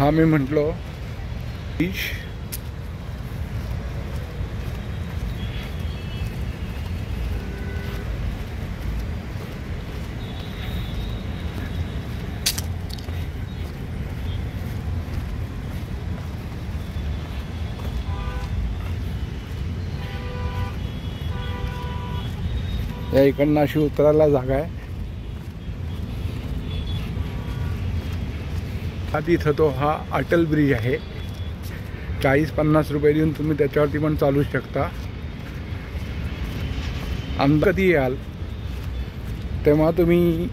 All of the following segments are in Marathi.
हा मी म्हटलो बीच या इकडनं अशी उतरायला जागा आहे। आधी इथं तो हा अटल ब्रिज आहे। 40-50 रुपये देऊन तुम्ही त्याच्यावरती पण चालू शकता। कधी याल तेव्हा तुम्ही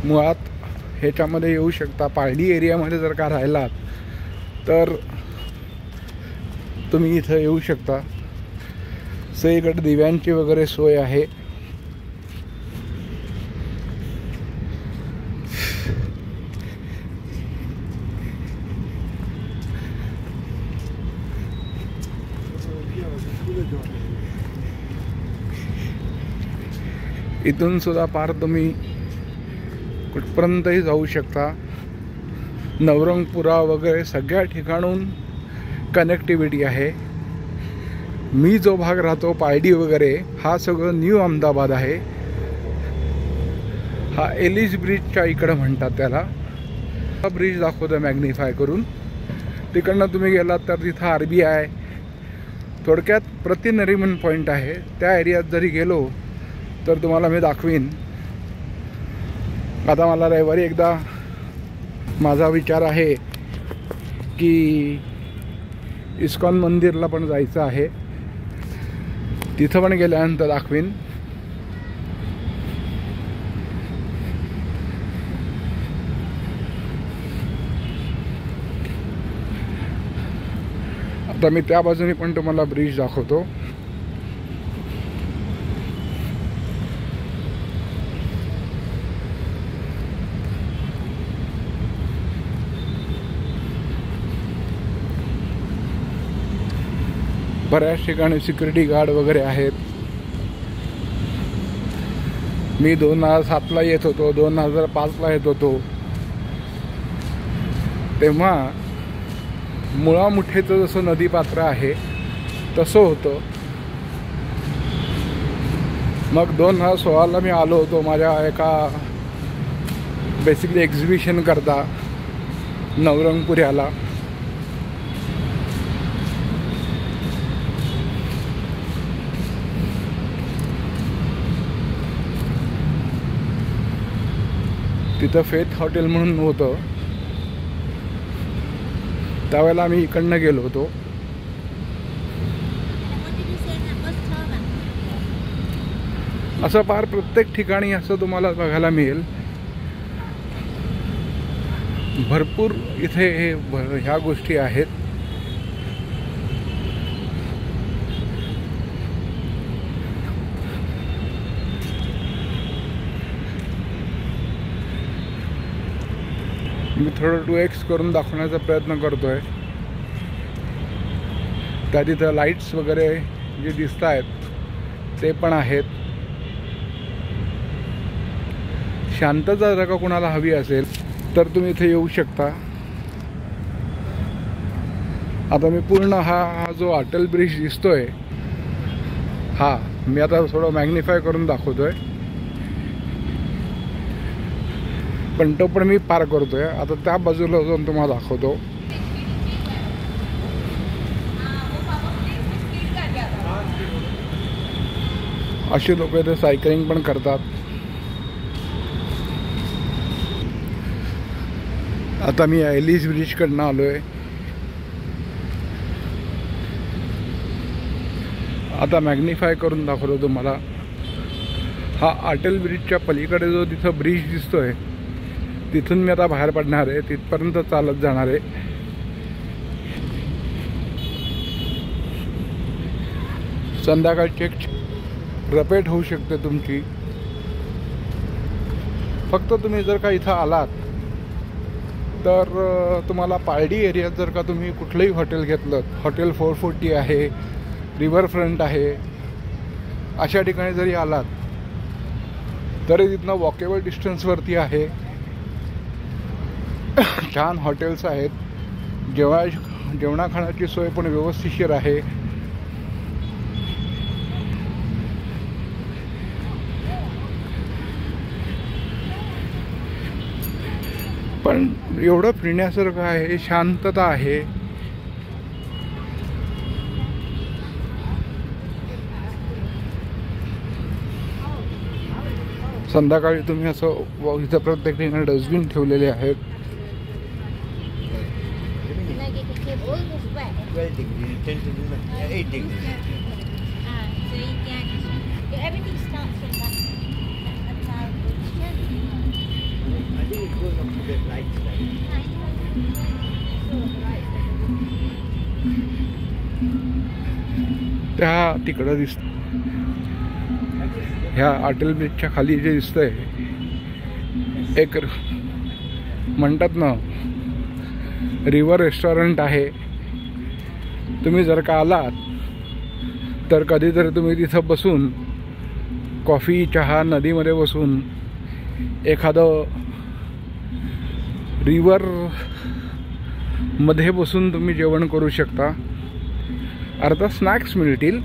मुळात ह्याच्यामध्ये येऊ शकता। पारडी एरियामध्ये जर का राहिलात तर तुम्ही इथं येऊ शकता। सगळीकडे दिव्यांची वगैरे सोय आहे। इथून सुद्धा पार तुम्ही कुठपर्यंतही जाऊ शकता। नवरंगपुरा वगैरे सगळ्या ठिकाणून कनेक्टिव्हिटी आहे। मी जो भाग राहतो पायडी वगैरे हा सगळं न्यू अहमदाबाद आहे। हा एलिस ब्रिजच्या इकडं म्हणतात त्याला। हा ब्रिज दाखवतो मॅग्निफाय करून। तिकडनं तुम्ही गेलात तर तिथं RBI थोडक्यात प्रतिनरिमन पॉईंट आहे। त्या एरियात जरी गेलो तर तुम्हाला मी दाखवीन। आता मला रविवारी एकदा माझा विचार आहे की इस्कॉन मंदिरला पण जायचं आहे। तिथं पण गेल्यानंतर दाखवीन। आता मी त्या बाजूने पण तुम्हाला ब्रिज दाखवतो। बऱ्याच ठिकाणी सिक्युरिटी गार्ड वगैरे आहेत। मी 2007ला येत होतो, 2005ला येत होतो, तेव्हा मुळामुठेचं जसं नदीपात्र आहे तसं होतं। मग 2016ला मी आलो होतो माझ्या एका बेसिकली एक्झिबिशन करता नवरंगपुऱ्याला। तिथं फेथ हॉटेल म्हणून होतं। त्यावेळेला आम्ही इकडनं गेलो होतो। असं फार प्रत्येक ठिकाणी असं तुम्हाला बघायला मिळेल। भरपूर इथे ह्या गोष्टी आहेत। मी थोडं 2x करून दाखवण्याचा प्रयत्न करतोय। त्या तिथं लाईट्स वगैरे जे दिसत आहेत ते पण आहेत। शांतता जर का कोणाला हवी असेल तर तुम्ही इथे येऊ शकता। आता मी पूर्ण हा जो अटल ब्रिज दिसतोय हा मी आता थोडं मॅग्निफाय करून दाखवतोय, पण तो पण मी पार करतोय। आता त्या बाजूला जाऊन तुम्हाला दाखवतो। अशी लोक इथे सायकलिंग पण करतात। आता मी एलिस ब्रिजकडनं आलोय। आता मॅग्निफाय करून दाखवतो तुम्हाला। हा अटल ब्रिजच्या पलीकडे जो तिथं ब्रिज दिसतोय तिथून मी आता बाहेर पडणार आहे। तिथपर्यंत चालत जाणार आहे। संध्याकाळची एक रपेट होऊ शकते तुमची। फक्त तुम्ही जर का इथं आलात तर तुम्हाला पारडी एरियात जर का तुम्ही कुठलंही हॉटेल घेतलं, हॉटेल 440 आहे, रिव्हरफ्रंट आहे, अशा ठिकाणी जरी आलात तरी तिथनं वॉकेबल डिस्टन्सवरती आहे। छान हॉटेल्स आहेत, जेवणा खाण्याची सोय पण व्यवस्थिशीर आहे. पण एवढं फिरण्यासारखं आहे, शांतता आहे. संध्याकाळी तुम्ही असं इथं प्रत्येक ठिकाणी डस्टबिन ठेवलेले आहेत. त्या तिकडं दिसत, ह्या अटल ब्रिजच्या खाली जे दिसतंय एक म्हणतात ना रिव्हर रेस्टॉरंट आहे. तुम्ही जर का आलात तर कधीतरी तुम्ही तिथं बसून कॉफी चहा नदीमध्ये बसून एखादं रिव्हर मध्ये बसून तुम्ही जेवण करू शकता. अर्धा स्नॅक्स मिळतील.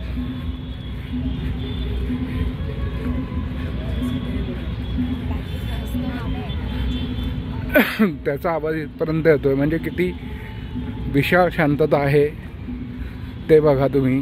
त्याचा आवाज इथपर्यंत येतोय, म्हणजे किती विशाल शांतता आहे ते बघा तुम्ही.